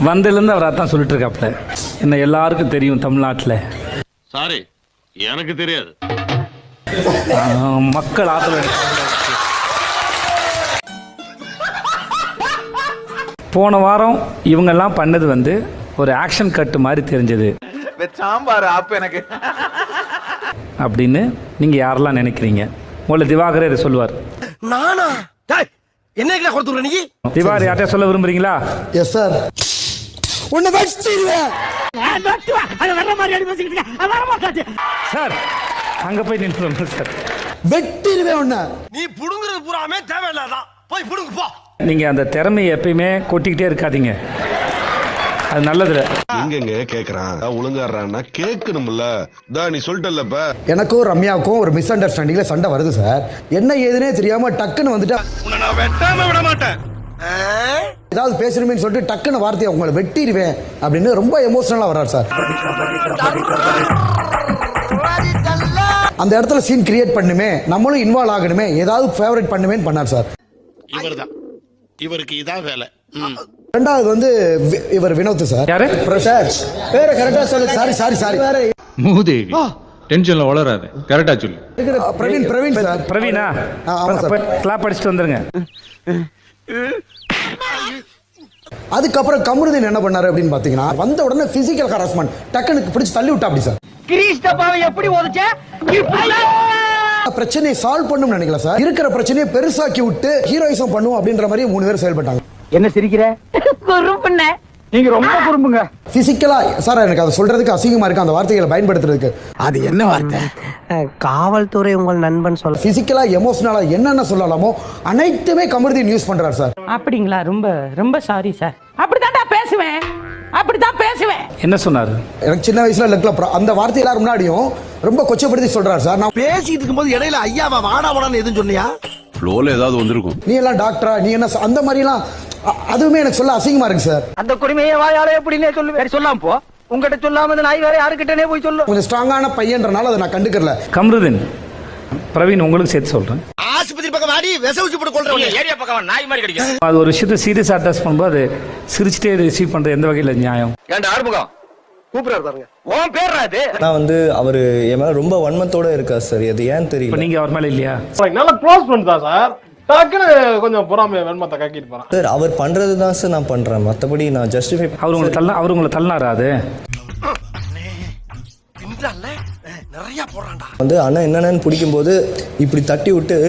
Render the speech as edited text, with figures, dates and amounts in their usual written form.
வந்ததுலேருந்து அவர் அதான் சொல்லிட்டு இருக்காப்ல. என்ன எல்லாருக்கும் தெரியும் தமிழ்நாட்டில். சாரி, எனக்கு தெரியாது. மக்கள் ஆதரவு. போன வாரம் இவங்கெல்லாம் பண்ணது வந்து ஒரு ஆக்ஷன் கட்டு மாதிரி தெரிஞ்சது சாம்பார் ஆப் எனக்கு அப்படின்னு நீங்கள் யாரெல்லாம் நினைக்கிறீங்க? உங்களை திவாகரே இதை சொல்லுவார். நானா என்ன கொடுத்துற நீ? திவாகர் யார்கிட்ட சொல்ல விரும்புறீங்களா? Yes sir. உன்னை வச்சிடுவேன் சார். அங்க போய் நின்று சார். வெட்டிடுவேன் உன்னை. நீ புடுங்குறது பூராமே தேவையில்லாதான். போய் புடுங்கு போ. நீங்க அந்த திறமையை எப்பயுமே கொட்டிக்கிட்டே இருக்காதீங்க, அது நல்லதுல. எங்கெங்க கேக்குறான் ஒழுங்காடுறான்னா கேட்கணும்ல. நீ சொல்லிட்டல்லப்ப. எனக்கும் ரம்யாவுக்கும் ஒரு மிஸ் அண்டர்ஸ்டாண்டிங்ல சண்டை வருது சார். என்ன ஏதுனே தெரியாம டக்குன்னு வந்துட்டா நான் வெட்டாம விட மாட்டேன். ஏதாவது பேசணுமே சொல்லிட்டு டக்குன்னு வார்த்தையை உங்களை வெட்டிடுவேன் அப்படின்னு ரொம்ப எமோஷனலா வர்றாரு சார். அந்த இடத்துல சீன் கிரியேட் பண்ணுமே, நம்மளும் இன்வால்வ் ஆகணுமே, ஏதாவது ஃபேவரட் பண்ணுமேன்னு பண்ணார் சார். இவர்தான், இவருக்கு இதான் வேலை. ரெண்டாவது வந்து இவர் வினோத் சார். யாரு சார்? பேரை கரெக்டா சொல்லு. சாரி வேற மூதேவி. டென்ஷன்ல வளராத, கரெக்டா சொல்லு. பிரவீன் சார். பிரவீனா? ஆமா சார். கிளாப் அடிச்சுட்டு வந்துருங்க. அதுக்கப்புறம் கமருதீன் என்ன பண்ணாரு அப்படின்னு பாத்தீங்கன்னா, வந்த உடனே பிசிக்கல் ஹராஸ்மெண்ட் டக்குனுக்கு பிடிச்சு தள்ளி விட்டா. அப்படி சார் எப்படி பிரச்சனையை சால்வ் பண்ணணும்னு நினைக்கல சார். இருக்கிற பிரச்சனையை பெருசாக்கி விட்டு ஹீரோயிசம் பண்ணுவோம் அப்படின்ற மாதிரி 3 பேர் செயல்பட்டாங்க. என்ன சிரிக்கிற? குறும்புண்ண. நீங்க ரொம்ப குறும்புங்க. பிசிக்கலா சார் எனக்கு அதை சொல்றதுக்கு அசிங்கமா இருக்கு அந்த வார்த்தைகளை பயன்படுத்துறதுக்கு. அது என்ன வார்த்தை? காவல்துறை உங்கள் நண்பன் சொல்ல. பிசிக்கலா எமோஷனலா என்னென்ன சொல்லலாமோ அனைத்துமே கமருதீன் யூஸ் பண்றாரு சார். அப்படிங்களா? ரொம்ப ரொம்ப சாரி சார். அப்படித்தான்டா பேசுவேன், அப்படித்தான் பேசுவேன். என்ன சொன்னாரு? எனக்கு சின்ன வயசுல லெக்ல அந்த வார்த்தை எல்லாரும் முன்னாடியும் ரொம்ப கொச்சப்படுத்தி சொல்றாரு சார். நான் பேசிட்டு இருக்கும்போது இடையில ஐயாவா வாடா வாடான்னு எதுவும் சொன்னியா? ஃப்ளோல ஏதாவது வந்திருக்கும். நீ எல்லாம் டாக்டரா, நீ என்ன அந்த மாதிரி எல்லாம் அதுவுமே எனக்கு சொல்ல அசிங்கமா இருக்கு சார். அந்த குடிமையை வாயால எப்படின்னே சொல்லுவேன். சொல்லாம போ. உங்ககிட்ட சொல்லாம நாய் வேற யாருக்கிட்டனே போய் சொல்லு. கொஞ்சம் ஸ்ட்ராங்கான பையன்றனால அதை நான் கண்டுக்கல. கமருதீன், பிரவீன் உங்களுக்கு சேர்த்து சொல்றேன். ஆஸ்பத்திரி பக்கம் வாடி விச ஊசி போட்டு கொள்றவங்க ஏரியா பக்கம் நாய் மாதிரி கடிக்கும். அது ஒரு விஷயத்தை சீரியஸ் அட்டாச் பண்ணும்போது அது சிரிச்சுட்டே ரிசீவ் பண்றது எந்த வகையில் நியாயம்? ஏன்டா ஆறுமுகம் கூப்பிடுறாரு பாருங்க. உன் பேர் அது. நான் வந்து அவரு என் மேல ரொம்ப வன்மத்தோட இருக்கா சார். அது ஏன் தெரியல. இப்போ நீங்க அவர் மேல இல்லையா? நல்ல க்ளோஸ் ஃப்ரெண்ட் தான் சார். டக்குன்னு கொஞ்சம் பொறாமை வெண்மத்தை காக்கிட்டு போறான் சார். அவர் பண்றது தான் சார் நான் பண்றேன், மத்தபடி நான் ஜஸ்டிஃபை. அவர் உங்களை தள்ளினாரா? அது நிறைய போறான்டா. வந்து அண்ணன் என்னன்னு பிடிக்கும் போது இப்படி தட்டி விட்டு